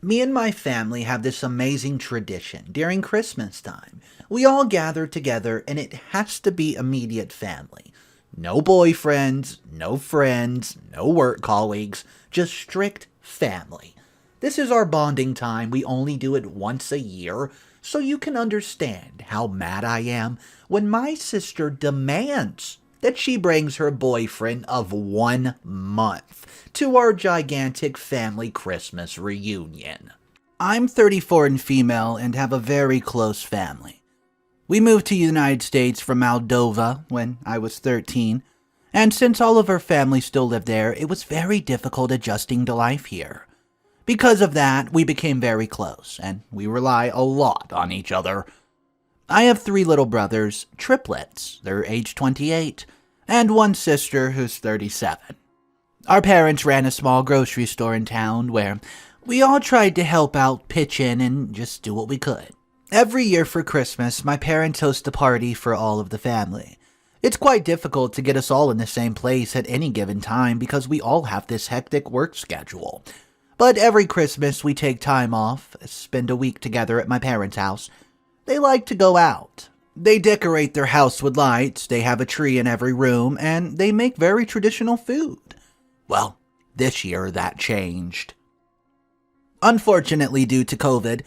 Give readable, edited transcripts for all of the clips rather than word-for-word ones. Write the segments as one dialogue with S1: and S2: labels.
S1: Me and my family have this amazing tradition during Christmas time. We all gather together and it has to be immediate family. No boyfriends, no friends, no work colleagues, just strict family. This is our bonding time. We only do it once a year, so you can understand how mad I am when my sister demands that she brings her boyfriend of 1 month to our gigantic family Christmas reunion. I'm 34 and female and have a very close family. We moved to the United States from Moldova when I was 13, and since all of our family still lived there, it was very difficult adjusting to life here. Because of that, we became very close, and we rely a lot on each other. I have 3 little brothers, triplets, they're age 28, and 1 sister who's 37. Our parents ran a small grocery store in town where we all tried to help out, pitch in, and just do what we could. Every year for Christmas, my parents host a party for all of the family. It's quite difficult to get us all in the same place at any given time because we all have this hectic work schedule. But every Christmas we take time off, spend a week together at my parents' house. They like to go out. They decorate their house with lights, they have a tree in every room, and they make very traditional food. Well, this year that changed. Unfortunately, due to COVID,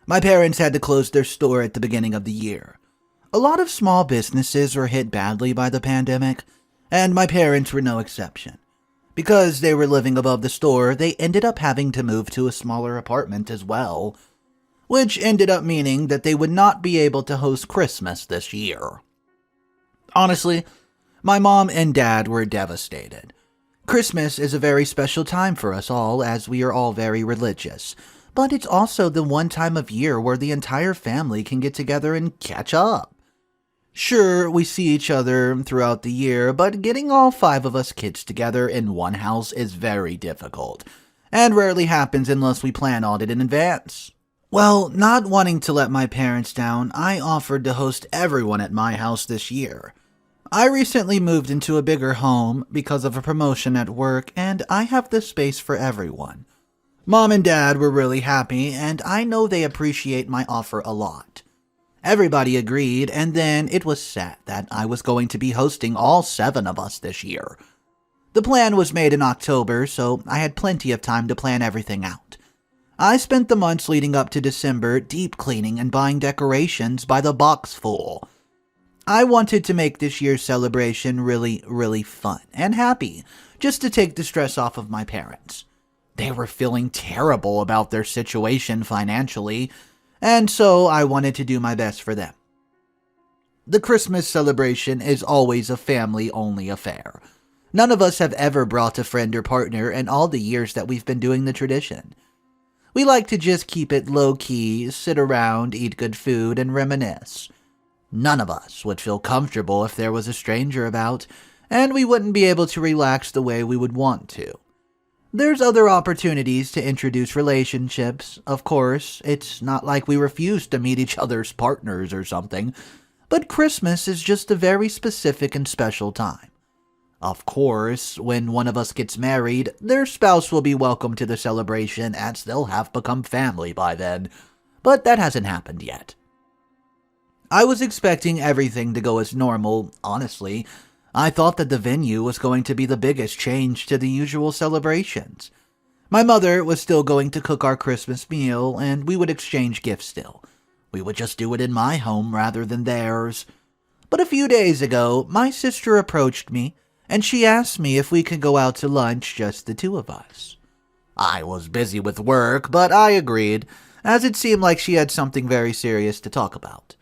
S1: my parents had to close their store at the beginning of the year. A lot of small businesses were hit badly by the pandemic, and my parents were no exception. Because they were living above the store, they ended up having to move to a smaller apartment as well, which ended up meaning that they would not be able to host Christmas this year. Honestly, my mom and dad were devastated. Christmas is a very special time for us all as we are all very religious, but it's also the one time of year where the entire family can get together and catch up. Sure, we see each other throughout the year, but getting all 5 of us kids together in one house is very difficult, and rarely happens unless we plan on it in advance. Well, not wanting to let my parents down, I offered to host everyone at my house this year. I recently moved into a bigger home because of a promotion at work, and I have the space for everyone. Mom and Dad were really happy, and I know they appreciate my offer a lot. Everybody agreed, and then it was set that I was going to be hosting all 7 of us this year. The plan was made in October, so I had plenty of time to plan everything out. I spent the months leading up to December deep cleaning and buying decorations by the box full. I wanted to make this year's celebration really fun and happy, just to take the stress off of my parents. They were feeling terrible about their situation financially, and so I wanted to do my best for them. The Christmas celebration is always a family-only affair. None of us have ever brought a friend or partner in all the years that we've been doing the tradition. We like to just keep it low-key, sit around, eat good food, and reminisce. None of us would feel comfortable if there was a stranger about, and we wouldn't be able to relax the way we would want to. There's other opportunities to introduce relationships. Of course, it's not like we refuse to meet each other's partners or something, but Christmas is just a very specific and special time. Of course, when one of us gets married, their spouse will be welcome to the celebration as they'll have become family by then, but that hasn't happened yet. I was expecting everything to go as normal, honestly. I thought that the venue was going to be the biggest change to the usual celebrations. My mother was still going to cook our Christmas meal, and we would exchange gifts still. We would just do it in my home rather than theirs. But a few days ago, my sister approached me, and she asked me if we could go out to lunch, just the 2 of us. I was busy with work, but I agreed, as it seemed like she had something very serious to talk about.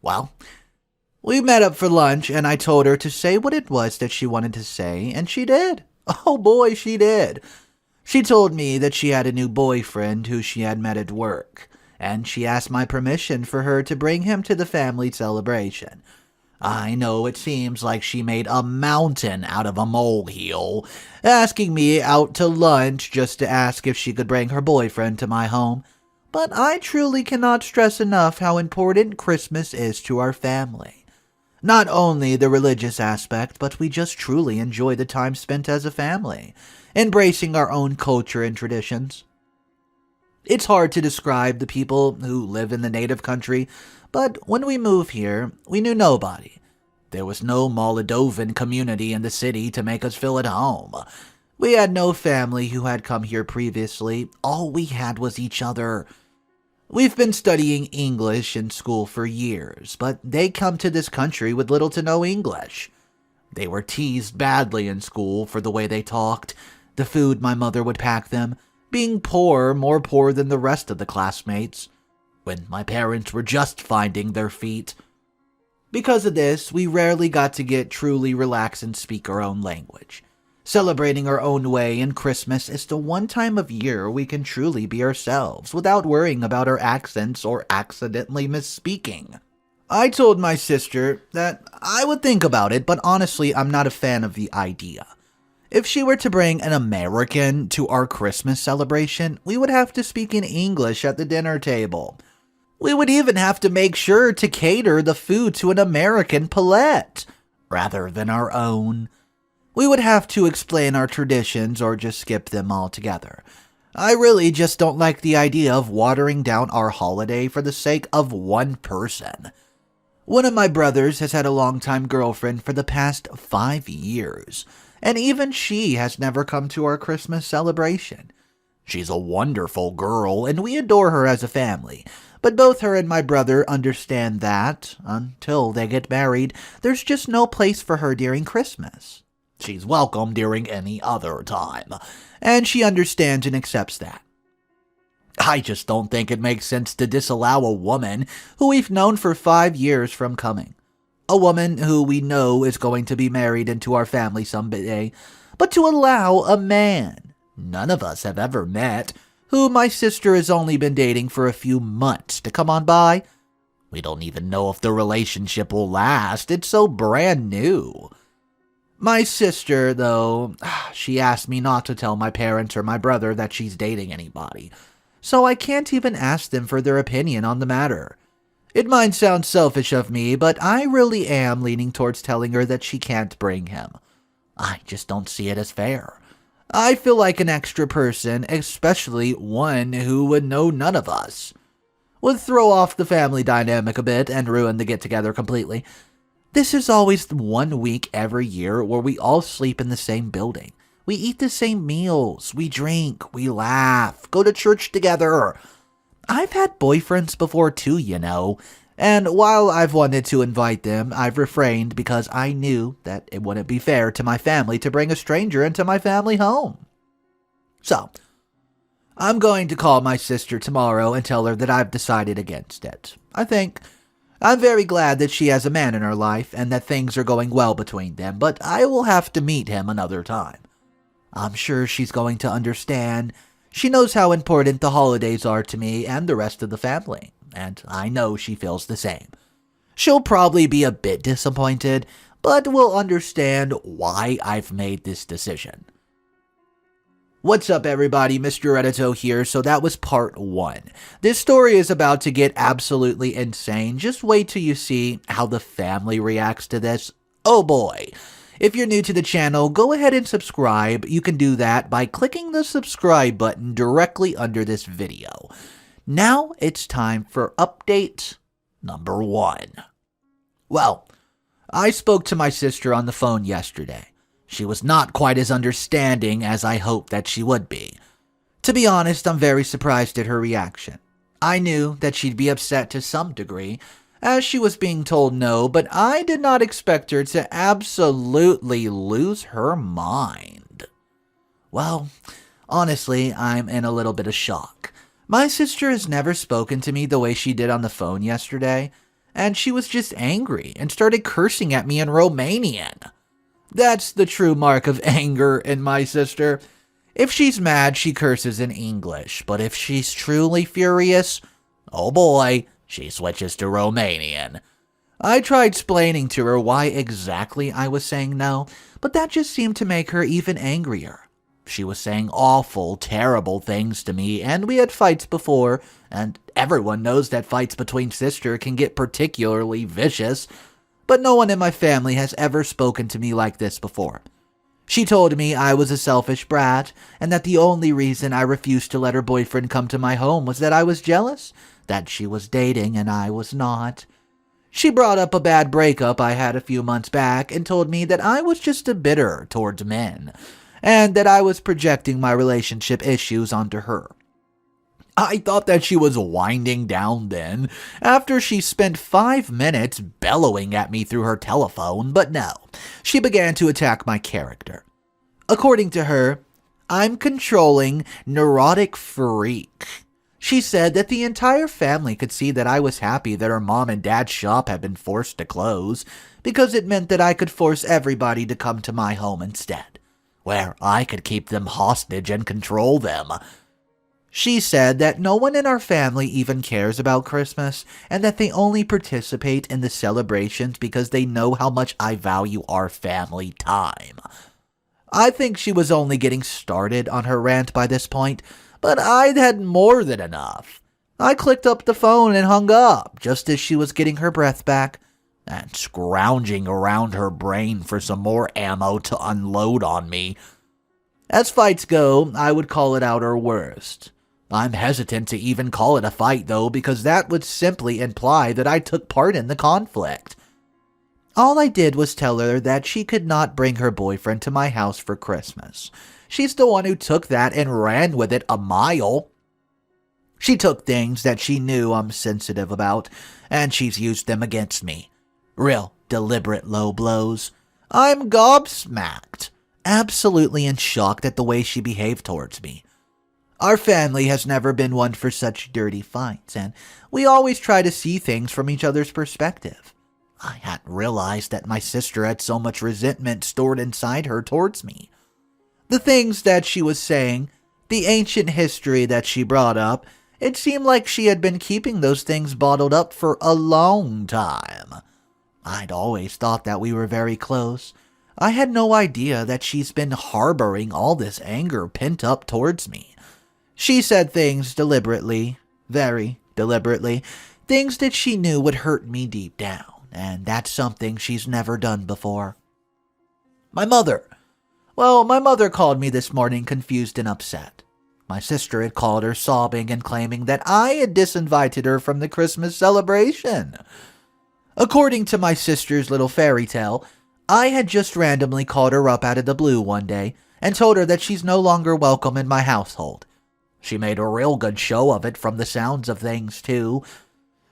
S1: Well, we met up for lunch, and I told her to say what it was that she wanted to say, and she did. Oh boy, she did. She told me that she had a new boyfriend who she had met at work, and she asked my permission for her to bring him to the family celebration. I know it seems like she made a mountain out of a molehill, asking me out to lunch just to ask if she could bring her boyfriend to my home. But I truly cannot stress enough how important Christmas is to our family. Not only the religious aspect, but we just truly enjoy the time spent as a family, embracing our own culture and traditions. It's hard to describe the people who live in the native country, but when we moved here, we knew nobody. There was no Moldovan community in the city to make us feel at home. We had no family who had come here previously. All we had was each other. We've been studying English in school for years, but they come to this country with little to no English. They were teased badly in school for the way they talked, the food my mother would pack them, being poor, more poor than the rest of the classmates, when my parents were just finding their feet. Because of this, we rarely got to get truly relaxed and speak our own language. Celebrating our own way, and Christmas is the one time of year we can truly be ourselves without worrying about our accents or accidentally misspeaking. I told my sister that I would think about it, but honestly, I'm not a fan of the idea. If she were to bring an American to our Christmas celebration, we would have to speak in English at the dinner table. We would even have to make sure to cater the food to an American palate, rather than our own. We would have to explain our traditions or just skip them altogether. I really just don't like the idea of watering down our holiday for the sake of one person. One of my brothers has had a longtime girlfriend for the past 5 years, and even she has never come to our Christmas celebration. She's a wonderful girl, and we adore her as a family, but both her and my brother understand that, until they get married, there's just no place for her during Christmas. She's welcome during any other time, and she understands and accepts that. I just don't think it makes sense to disallow a woman who we've known for 5 years from coming. A woman who we know is going to be married into our family someday, but to allow a man none of us have ever met, who my sister has only been dating for a few months, to come on by. We don't even know if the relationship will last. It's so brand new. My sister, though, she asked me not to tell my parents or my brother that she's dating anybody, so I can't even ask them for their opinion on the matter. It might sound selfish of me, but I really am leaning towards telling her that she can't bring him. I just don't see it as fair. I feel like an extra person, especially one who would know none of us, would throw off the family dynamic a bit and ruin the get-together completely. This is always the 1 week every year where we all sleep in the same building. We eat the same meals, we drink, we laugh, go to church together. I've had boyfriends before too, you know, and while I've wanted to invite them, I've refrained because I knew that it wouldn't be fair to my family to bring a stranger into my family home. So, I'm going to call my sister tomorrow and tell her that I've decided against it. I'm very glad that she has a man in her life and that things are going well between them, but I will have to meet him another time. I'm sure she's going to understand. She knows how important the holidays are to me and the rest of the family, and I know she feels the same. She'll probably be a bit disappointed, but will understand why I've made this decision. What's up, everybody? Mr. Redito here. So that was part 1. This story is about to get absolutely insane. Just wait till you see how the family reacts to this. Oh boy. If you're new to the channel, go ahead and subscribe. You can do that by clicking the subscribe button directly under this video. Now it's time for update number 1. Well, I spoke to my sister on the phone yesterday. She was not quite as understanding as I hoped that she would be. To be honest, I'm very surprised at her reaction. I knew that she'd be upset to some degree, as she was being told no, but I did not expect her to absolutely lose her mind. Well, honestly, I'm in a little bit of shock. My sister has never spoken to me the way she did on the phone yesterday, and she was just angry and started cursing at me in Romanian. That's the true mark of anger in my sister. If she's mad, she curses in English, but if she's truly furious, oh boy, she switches to Romanian. I tried explaining to her why exactly I was saying no, but that just seemed to make her even angrier. She was saying awful, terrible things to me, and we had fights before, and everyone knows that fights between sisters can get particularly vicious, but no one in my family has ever spoken to me like this before. She told me I was a selfish brat, and that the only reason I refused to let her boyfriend come to my home was that I was jealous, that she was dating and I was not. She brought up a bad breakup I had a few months back and told me that I was just a bitter towards men, and that I was projecting my relationship issues onto her. I thought that she was winding down then, after she spent 5 minutes bellowing at me through her telephone, but no, she began to attack my character. According to her, I'm controlling, neurotic freak. She said that the entire family could see that I was happy that her mom and dad's shop had been forced to close, because it meant that I could force everybody to come to my home instead, where I could keep them hostage and control them. She said that no one in our family even cares about Christmas, and that they only participate in the celebrations because they know how much I value our family time. I think she was only getting started on her rant by this point, but I'd had more than enough. I clicked up the phone and hung up, just as she was getting her breath back, and scrounging around her brain for some more ammo to unload on me. As fights go, I would call it out her worst. I'm hesitant to even call it a fight, though, because that would simply imply that I took part in the conflict. All I did was tell her that she could not bring her boyfriend to my house for Christmas. She's the one who took that and ran with it a mile. She took things that she knew I'm sensitive about, and she's used them against me. Real, deliberate low blows. I'm gobsmacked, absolutely in shock at the way she behaved towards me. Our family has never been one for such dirty fights, and we always try to see things from each other's perspective. I hadn't realized that my sister had so much resentment stored inside her towards me. The things that she was saying, the ancient history that she brought up, it seemed like she had been keeping those things bottled up for a long time. I'd always thought that we were very close. I had no idea that she's been harboring all this anger pent up towards me. She said things deliberately, very deliberately, things that she knew would hurt me deep down, and that's something she's never done before. My mother called me this morning confused and upset. My sister had called her sobbing and claiming that I had disinvited her from the Christmas celebration. According to my sister's little fairy tale, I had just randomly called her up out of the blue one day and told her that she's no longer welcome in my household. She made a real good show of it from the sounds of things, too.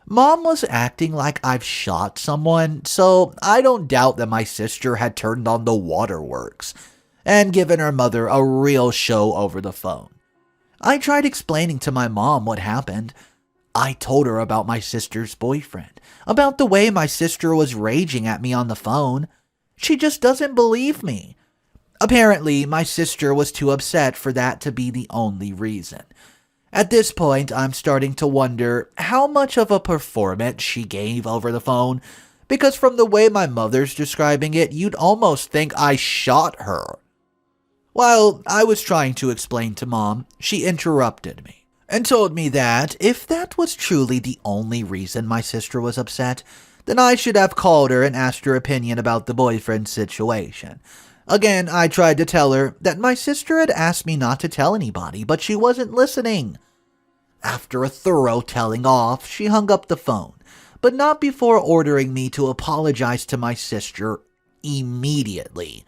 S1: Mom was acting like I've shot someone, so I don't doubt that my sister had turned on the waterworks and given her mother a real show over the phone. I tried explaining to my mom what happened. I told her about my sister's boyfriend, about the way my sister was raging at me on the phone. She just doesn't believe me. Apparently, my sister was too upset for that to be the only reason. At this point, I'm starting to wonder how much of a performance she gave over the phone, because from the way my mother's describing it, you'd almost think I shot her. While I was trying to explain to Mom, she interrupted me and told me that if that was truly the only reason my sister was upset, then I should have called her and asked her opinion about the boyfriend situation. Again, I tried to tell her that my sister had asked me not to tell anybody, but she wasn't listening. After a thorough telling off, she hung up the phone, but not before ordering me to apologize to my sister immediately.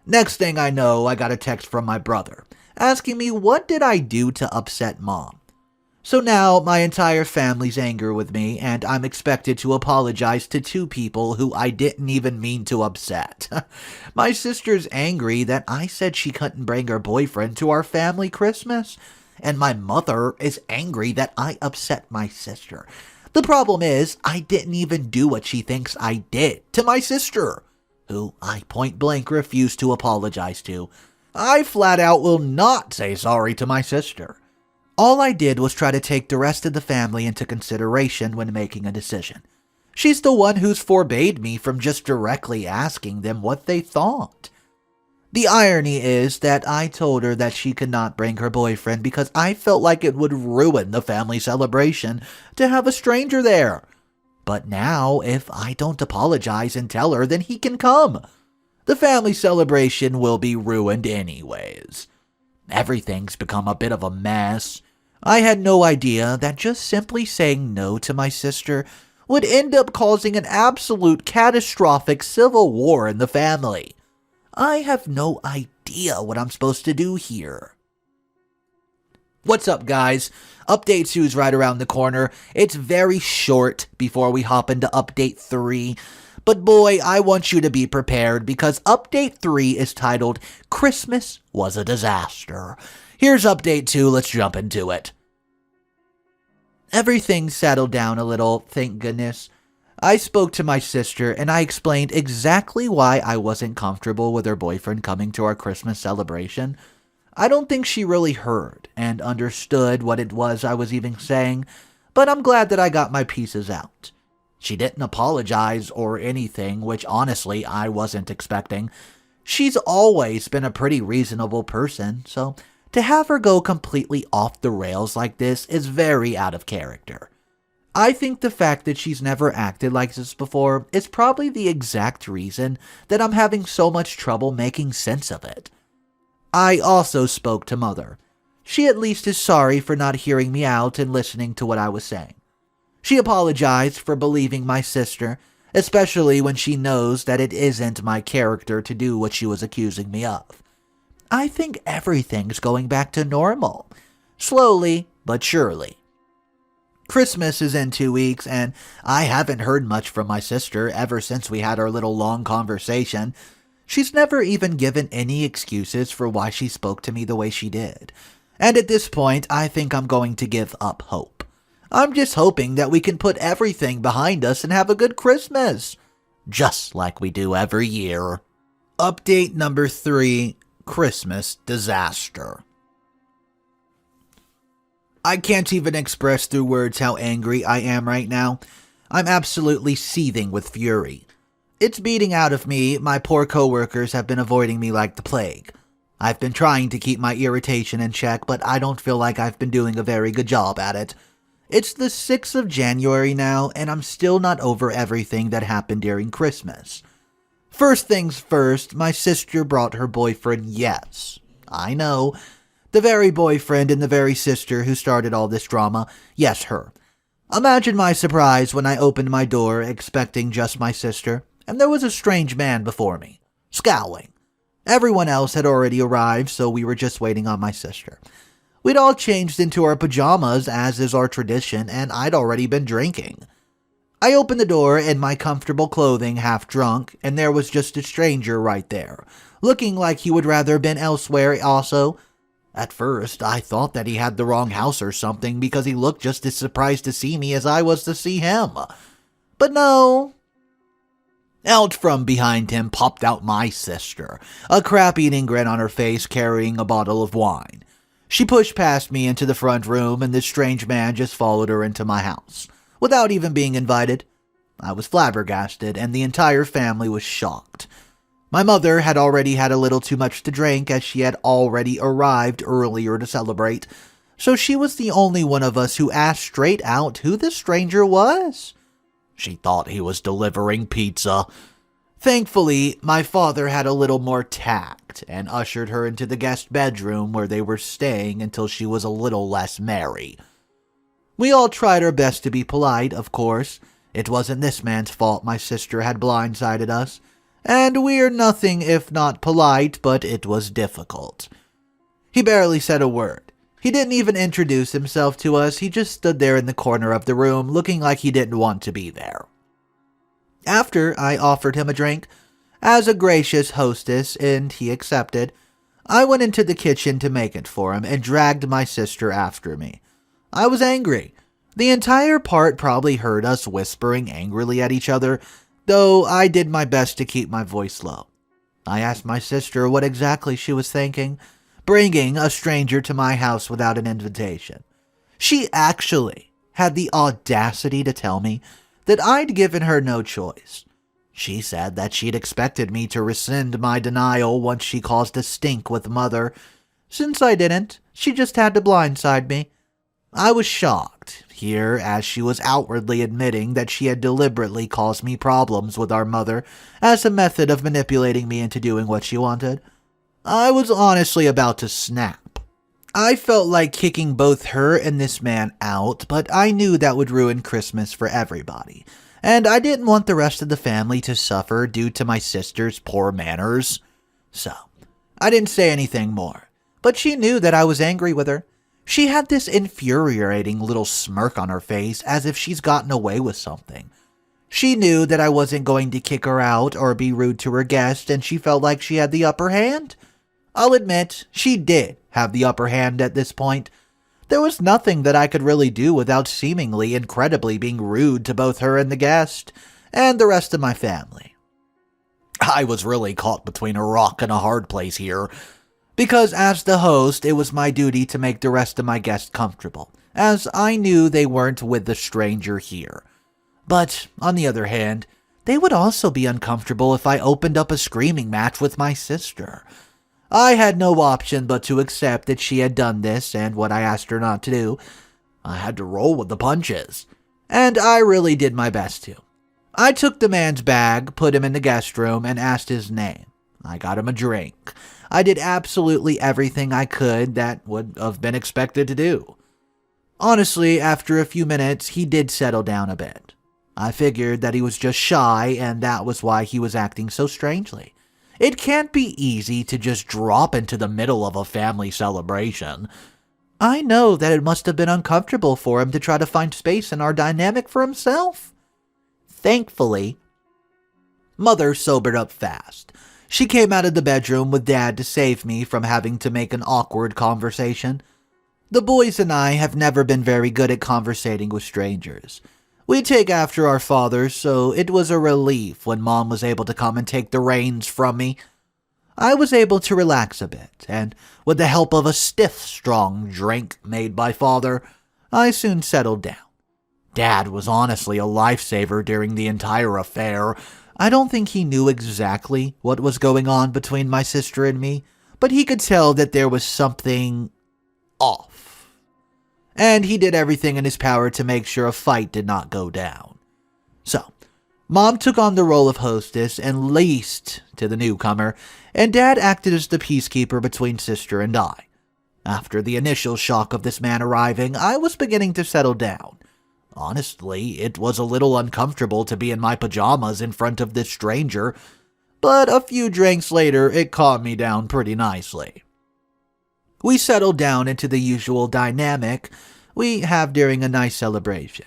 S1: Next thing I know, I got a text from my brother, asking me what did I do to upset Mom. So now my entire family's angry with me, and I'm expected to apologize to 2 people who I didn't even mean to upset. My sister's angry that I said she couldn't bring her boyfriend to our family Christmas, and my mother is angry that I upset my sister. The problem is, I didn't even do what she thinks I did to my sister, who I point blank refuse to apologize to. I flat out will not say sorry to my sister. All I did was try to take the rest of the family into consideration when making a decision. She's the one who's forbade me from just directly asking them what they thought. The irony is that I told her that she could not bring her boyfriend because I felt like it would ruin the family celebration to have a stranger there. But now, if I don't apologize and tell her, then he can come. the family celebration will be ruined anyways. Everything's become a bit of a mess. I had no idea that just simply saying no to my sister would end up causing an absolute catastrophic civil war in the family. I have no idea what I'm supposed to do here. What's up, guys? Update 2 is right around the corner. It's very short before we hop into Update 3. But boy, I want you to be prepared because Update 3 is titled, Christmas Was a Disaster. Here's Update 2, let's jump into it. Everything settled down a little, thank goodness. I spoke to my sister and I explained exactly why I wasn't comfortable with her boyfriend coming to our Christmas celebration. I don't think she really heard and understood what it was I was even saying, but I'm glad that I got my pieces out. She didn't apologize or anything, which honestly I wasn't expecting. She's always been a pretty reasonable person, so to have her go completely off the rails like this is very out of character. I think the fact that she's never acted like this before is probably the exact reason that I'm having so much trouble making sense of it. I also spoke to Mother. She at least is sorry for not hearing me out and listening to what I was saying. She apologized for believing my sister, especially when she knows that it isn't my character to do what she was accusing me of. I think everything's going back to normal. Slowly, but surely. Christmas is in 2 weeks, and I haven't heard much from my sister ever since we had our little long conversation. She's never even given any excuses for why she spoke to me the way she did. And at this point, I think I'm going to give up hope. I'm just hoping that we can put everything behind us and have a good Christmas. Just like we do every year. Update number 3. Christmas disaster. I can't even express through words how angry I am right now. I'm absolutely seething with fury. It's beating out of me. My poor coworkers have been avoiding me like the plague. I've been trying to keep my irritation in check, but I don't feel like I've been doing a very good job at it. It's the 6th of January now, and I'm still not over everything that happened during Christmas. First things first, my sister brought her boyfriend, yes. I know. The very boyfriend and the very sister who started all this drama. Yes, her. Imagine my surprise when I opened my door expecting just my sister, and there was a strange man before me, scowling. Everyone else had already arrived, so we were just waiting on my sister. We'd all changed into our pajamas, as is our tradition, and I'd already been drinking. I opened the door in my comfortable clothing, half drunk, and there was just a stranger right there, looking like he would rather have been elsewhere also. At first, I thought that he had the wrong house or something because he looked just as surprised to see me as I was to see him. But no. Out from behind him popped out my sister, a crap-eating grin on her face carrying a bottle of wine. She pushed past me into the front room, and this strange man just followed her into my house, without even being invited. I was flabbergasted, and the entire family was shocked. My mother had already had a little too much to drink, as she had already arrived earlier to celebrate, so she was the only one of us who asked straight out who this stranger was. She thought he was delivering pizza. Thankfully, my father had a little more tact and ushered her into the guest bedroom where they were staying until she was a little less merry. We all tried our best to be polite, of course. It wasn't this man's fault my sister had blindsided us, and we're nothing if not polite, but it was difficult. He barely said a word. He didn't even introduce himself to us. He just stood there in the corner of the room, looking like he didn't want to be there. After I offered him a drink, as a gracious hostess, and he accepted, I went into the kitchen to make it for him and dragged my sister after me. I was angry. The entire part probably heard us whispering angrily at each other, though I did my best to keep my voice low. I asked my sister what exactly she was thinking, bringing a stranger to my house without an invitation. She actually had the audacity to tell me that I'd given her no choice. She said that she'd expected me to rescind my denial once she caused a stink with Mother. Since I didn't, she just had to blindside me. I was shocked. here, as she was outwardly admitting that she had deliberately caused me problems with our mother as a method of manipulating me into doing what she wanted. I was honestly about to snap. I felt like kicking both her and this man out, but I knew that would ruin Christmas for everybody, and I didn't want the rest of the family to suffer due to my sister's poor manners. So, I didn't say anything more, but she knew that I was angry with her. She had this infuriating little smirk on her face as if she's gotten away with something. She knew that I wasn't going to kick her out or be rude to her guest, and she felt like she had the upper hand. I'll admit, she did have the upper hand at this point. There was nothing that I could really do without seemingly incredibly being rude to both her and the guest, and the rest of my family. I was really caught between a rock and a hard place here, because as the host, it was my duty to make the rest of my guests comfortable, as I knew they weren't with the stranger here. But, on the other hand, they would also be uncomfortable if I opened up a screaming match with my sister. I had no option but to accept that she had done this and what I asked her not to do. I had to roll with the punches, and I really did my best to. I took the man's bag, put him in the guest room, and asked his name. I got him a drink. I did absolutely everything I could that would have been expected to do. Honestly, after a few minutes, he did settle down a bit. I figured that he was just shy, and that was why he was acting so strangely. It can't be easy to just drop into the middle of a family celebration. I know that it must have been uncomfortable for him to try to find space in our dynamic for himself. Thankfully, Mother sobered up fast. She came out of the bedroom with Dad to save me from having to make an awkward conversation. The boys and I have never been very good at conversating with strangers. We take after our fathers, so it was a relief when Mom was able to come and take the reins from me. I was able to relax a bit, and with the help of a stiff, strong drink made by Father, I soon settled down. Dad was honestly a lifesaver during the entire affair. I don't think he knew exactly what was going on between my sister and me, but he could tell that there was something off. And he did everything in his power to make sure a fight did not go down. So, Mom took on the role of hostess and leased to the newcomer, and Dad acted as the peacekeeper between sister and I. After the initial shock of this man arriving, I was beginning to settle down. Honestly, it was a little uncomfortable to be in my pajamas in front of this stranger, but a few drinks later, it calmed me down pretty nicely. We settled down into the usual dynamic we have during a nice celebration.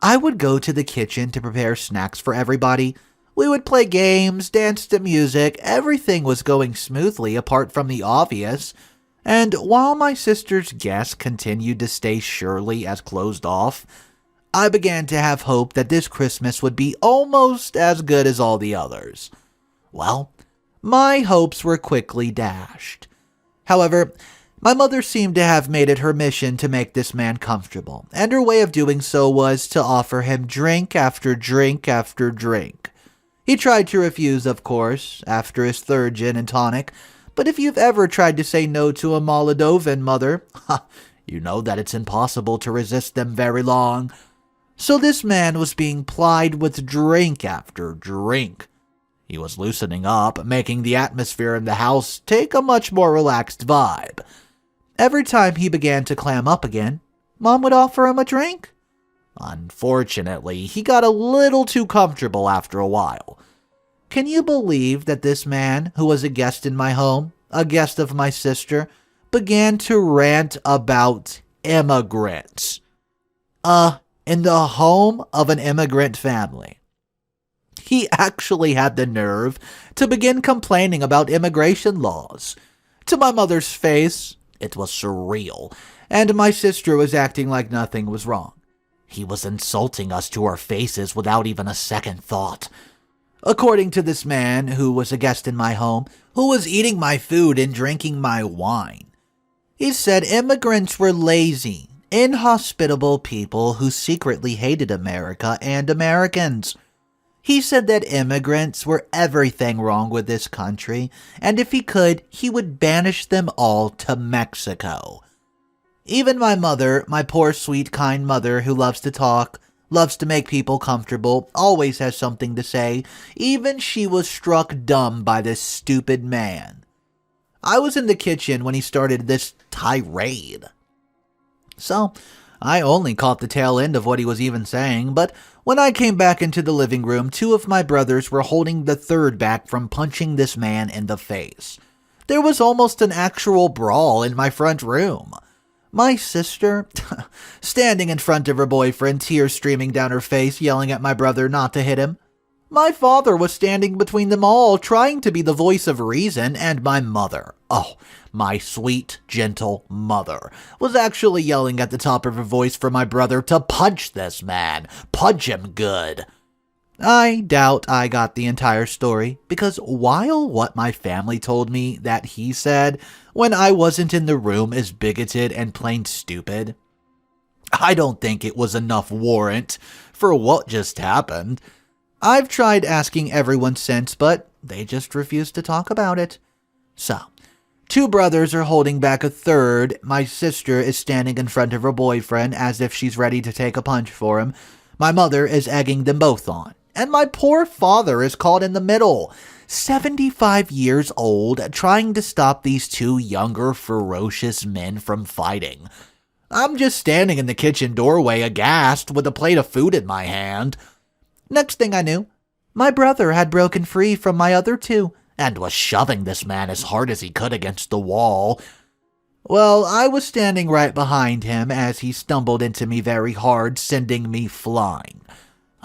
S1: I would go to the kitchen to prepare snacks for everybody. We would play games, dance to music, everything was going smoothly apart from the obvious, and while my sister's guests continued to stay surely as closed off, I began to have hope that this Christmas would be almost as good as all the others. Well, my hopes were quickly dashed. However, my mother seemed to have made it her mission to make this man comfortable, and her way of doing so was to offer him drink after drink after drink. He tried to refuse, of course, after his third gin and tonic, but if you've ever tried to say no to a Moldovan, Mother, you know that it's impossible to resist them very long. So this man was being plied with drink after drink. He was loosening up, making the atmosphere in the house take a much more relaxed vibe. Every time he began to clam up again, Mom would offer him a drink. Unfortunately, he got a little too comfortable after a while. Can you believe that this man, who was a guest in my home, a guest of my sister, began to rant about immigrants? In the home of an immigrant family. He actually had the nerve to begin complaining about immigration laws. To my mother's face, it was surreal, and my sister was acting like nothing was wrong. He was insulting us to our faces without even a second thought. According to this man, who was a guest in my home, who was eating my food and drinking my wine, he said immigrants were lazy, inhospitable people who secretly hated America and Americans. He said that immigrants were everything wrong with this country, and if he could, he would banish them all to Mexico. Even my mother, my poor, sweet, kind mother who loves to talk, loves to make people comfortable, always has something to say, even she was struck dumb by this stupid man. I was in the kitchen when he started this tirade. So, I only caught the tail end of what he was even saying, but when I came back into the living room, two of my brothers were holding the third back from punching this man in the face. There was almost an actual brawl in my front room. My sister, standing in front of her boyfriend, tears streaming down her face, yelling at my brother not to hit him. My father was standing between them all, trying to be the voice of reason, and my mother, my sweet, gentle mother, was actually yelling at the top of her voice for my brother to punch this man, punch him good. I doubt I got the entire story, because while what my family told me that he said when I wasn't in the room is bigoted and plain stupid, I don't think it was enough warrant for what just happened. I've tried asking everyone since, but they just refuse to talk about it. So, two brothers are holding back a third. My sister is standing in front of her boyfriend as if she's ready to take a punch for him. My mother is egging them both on. And my poor father is caught in the middle, 75 years old, trying to stop these two younger, ferocious men from fighting. I'm just standing in the kitchen doorway aghast with a plate of food in my hand. Next thing I knew, my brother had broken free from my other two and was shoving this man as hard as he could against the wall. Well, I was standing right behind him as he stumbled into me very hard, sending me flying.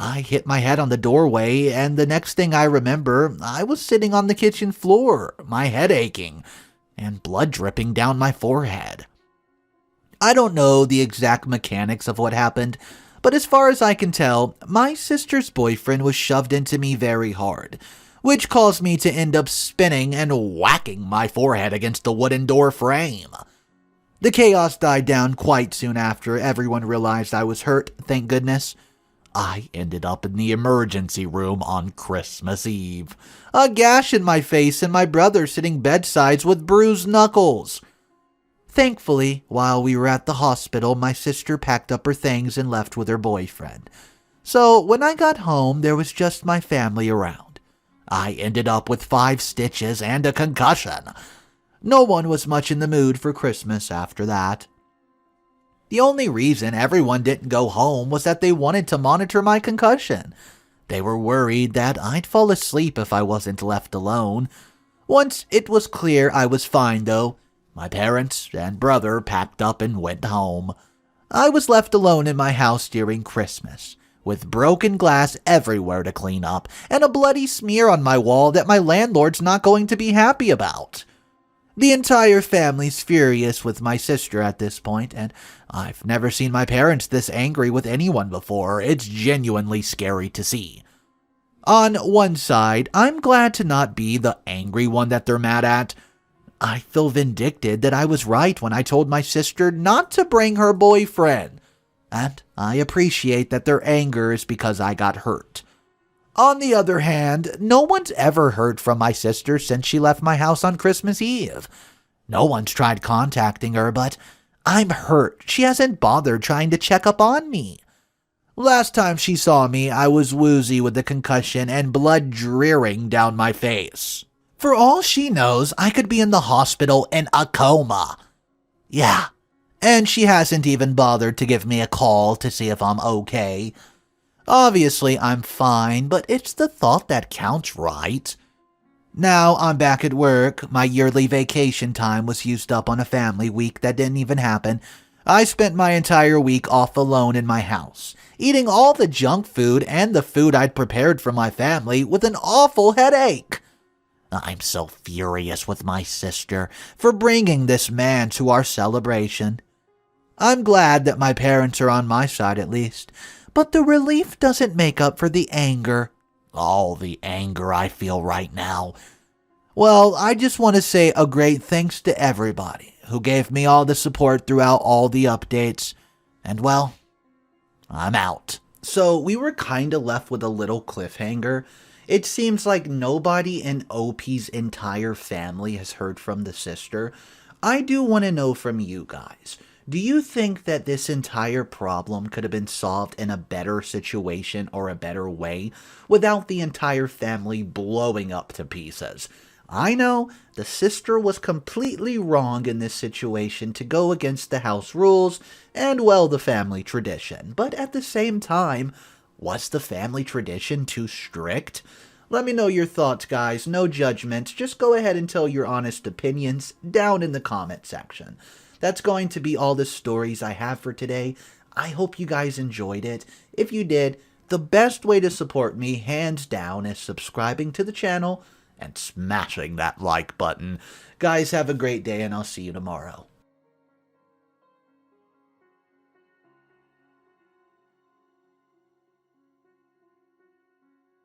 S1: I hit my head on the doorway, and the next thing I remember, I was sitting on the kitchen floor, my head aching, and blood dripping down my forehead. I don't know the exact mechanics of what happened, but as far as I can tell, my sister's boyfriend was shoved into me very hard, which caused me to end up spinning and whacking my forehead against the wooden door frame. The chaos died down quite soon after everyone realized I was hurt, thank goodness. I ended up in the emergency room on Christmas Eve, a gash in my face and my brother sitting bedsides with bruised knuckles. Thankfully, while we were at the hospital, my sister packed up her things and left with her boyfriend. So when I got home, there was just my family around. I ended up with 5 stitches and a concussion. No one was much in the mood for Christmas after that. The only reason everyone didn't go home was that they wanted to monitor my concussion. They were worried that I'd fall asleep if I wasn't left alone. Once it was clear I was fine, though, my parents and brother packed up and went home. I was left alone in my house during Christmas, with broken glass everywhere to clean up, and a bloody smear on my wall that my landlord's not going to be happy about. The entire family's furious with my sister at this point, and I've never seen my parents this angry with anyone before. It's genuinely scary to see. On one side, I'm glad to not be the angry one that they're mad at. I feel vindicted that I was right when I told my sister not to bring her boyfriend, and I appreciate that their anger is because I got hurt. On the other hand, no one's ever heard from my sister since she left my house on Christmas Eve. No one's tried contacting her, but I'm hurt. She hasn't bothered trying to check up on me. Last time she saw me, I was woozy with the concussion and blood drearing down my face. For all she knows, I could be in the hospital in a coma. Yeah, and she hasn't even bothered to give me a call to see if I'm okay. Obviously, I'm fine, but it's the thought that counts, right? Now I'm back at work. My yearly vacation time was used up on a family week that didn't even happen. I spent my entire week off alone in my house, eating all the junk food and the food I'd prepared for my family with an awful headache. I'm so furious with my sister for bringing this man to our celebration. I'm glad that my parents are on my side at least, but the relief doesn't make up for the anger. All the anger I feel right now. Well, I just want to say a great thanks to everybody who gave me all the support throughout all the updates. And well, I'm out. So we were kind of left with a little cliffhanger. It seems like nobody in OP's entire family has heard from the sister. I do want to know from you guys. Do you think that this entire problem could have been solved in a better situation or a better way without the entire family blowing up to pieces? I know the sister was completely wrong in this situation to go against the house rules and, well, the family tradition. But at the same time, was the family tradition too strict? Let me know your thoughts, guys. No judgment. Just go ahead and tell your honest opinions down in the comment section. That's going to be all the stories I have for today. I hope you guys enjoyed it. If you did, the best way to support me, hands down, is subscribing to the channel and smashing that like button. Guys, have a great day, and I'll see you tomorrow.